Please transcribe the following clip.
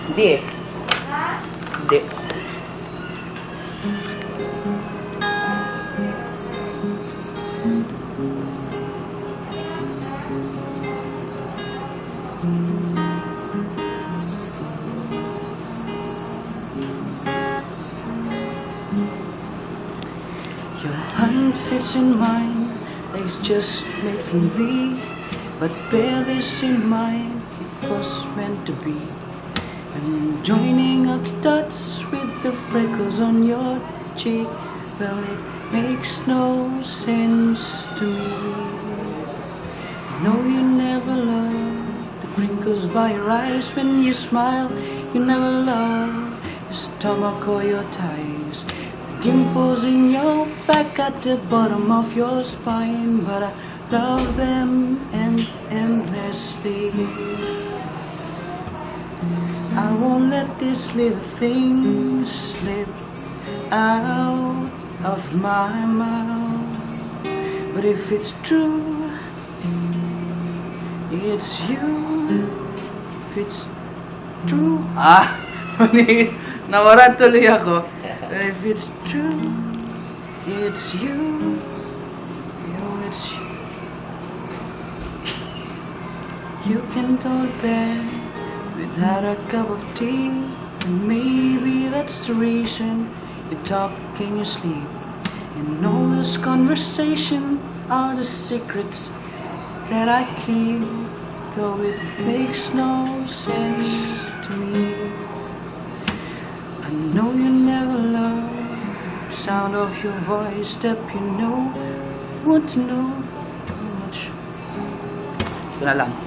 Hindi eh. Hindi. Your hand fits in mine, like it's just made for me. But bear this in mind, it was meant to be. And joining up the dots with the freckles on your cheek, well, it makes no sense to me. No, you never loved the crinkles by your eyes when you smile. You never loved your stomach or your thighs, dimples in your back at the bottom of your spine. But I love them endlessly. I won't let this little thing slip out of my mouth. But if it's true, it's you. If it's true, Mali. Nawaran tuloy ako. if it's true, it's you. It's you. You can go to bed without a cup of tea, and maybe that's the reason you talk in your sleep. And all this conversation are the secrets that I keep, though it makes no sense to me. I know you never loved the sound of your voice, step you know, want to know how much. Ito na lang.